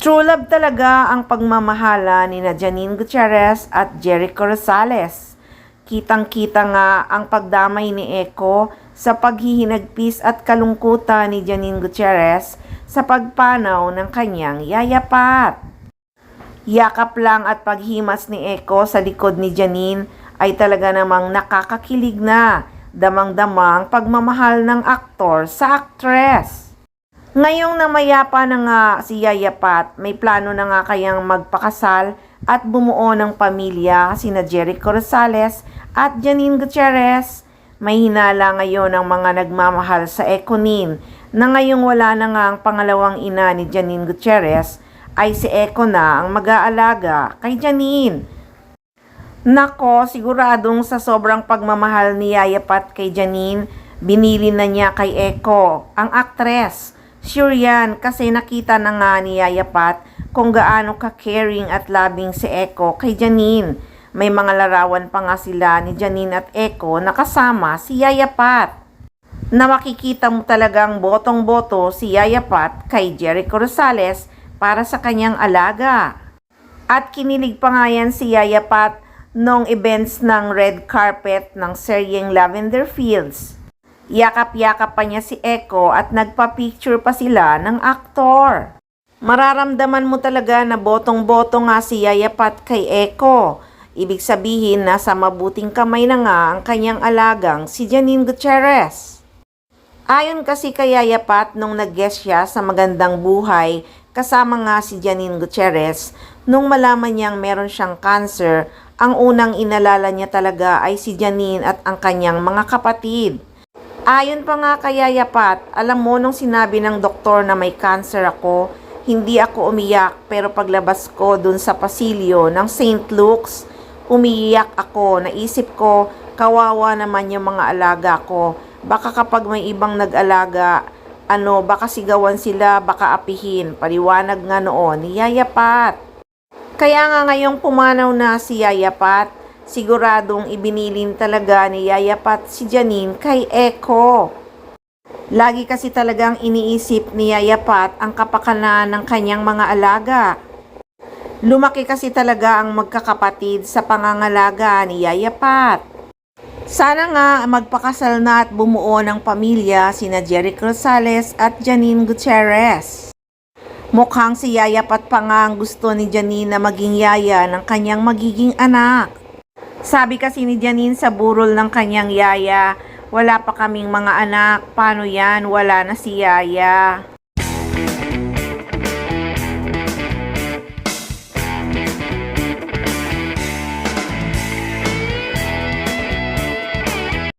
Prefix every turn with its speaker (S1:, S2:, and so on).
S1: True love talaga ang pagmamahala ni Janine Gutierrez at Jericho Rosales. Kitang-kita nga ang pagdamay ni Eco sa paghihinagpis at kalungkutan ni Janine Gutierrez sa pagpanaw ng kanyang yayapat. Yakap lang at paghimas ni Eco sa likod ni Janine ay talaga namang nakakakilig na, damang-damang pagmamahal ng aktor sa aktres. Ngayong namayapa na nga si Yaya Pat, may plano na nga kayang magpakasal at bumuo ng pamilya sina Jericho Rosales at Janine Gutierrez. May hinala ngayon ang mga nagmamahal sa Econin na ngayong wala na nga ang pangalawang ina ni Janine Gutierrez ay si Eco na ang mag-aalaga kay Janine. Nako, siguradong sa sobrang pagmamahal ni Yaya Pat kay Janine, binili na niya kay Eco, ang aktres. Sure yan kasi nakita na nga ni Yaya Pat kung gaano ka-caring at loving si Eco kay Janine. May mga larawan pa nga sila ni Janine at Eco na kasama si Yaya Pat. Na makikita mo talagang botong-boto si Yaya Pat kay Jericho Rosales para sa kanyang alaga. At kinilig pa nga yan si Yaya Pat nung events ng red carpet ng seryeng Lavender Fields. Yakap-yakap pa niya si Eco at nagpa-picture pa sila ng aktor. Mararamdaman mo talaga na botong-boto nga si Yaya Pat kay Eco. Ibig sabihin na sa mabuting kamay na nga ang kanyang alagang si Janine Gutierrez. Ayon kasi kay Yaya Pat nung nag-guest siya sa Magandang Buhay kasama nga si Janine Gutierrez, nung malaman niyang meron siyang cancer, ang unang inalala niya talaga ay si Janine at ang kanyang mga kapatid. Ayon pa nga kay Yaya Pat, alam mo nung sinabi ng doktor na may cancer ako, hindi ako umiyak pero paglabas ko dun sa pasilyo ng St. Luke's, umiiyak ako. Naisip ko, kawawa naman yung mga alaga ko. Baka kapag may ibang nag-alaga, baka sigawan sila, baka apihin. Paliwanag nga noon ni Yaya Pat. Kaya nga ngayong pumanaw na si Yaya Pat, siguradong ibinilin talaga ni Yaya Pat si Janine kay Eco. Lagi kasi talagang iniisip ni Yaya Pat ang kapakanan ng kanyang mga alaga. Lumaki kasi talaga ang magkakapatid sa pangangalaga ni Yaya Pat. Sana nga magpakasal na at bumuo ng pamilya sina Jericho Rosales at Janine Gutierrez. Mukhang si Yaya Pat pa nga ang gusto ni Janine na maging yaya ng kanyang magiging anak. Sabi kasi ni Janine sa burol ng kanyang yaya, wala pa kaming mga anak, paano yan, wala na si Yaya.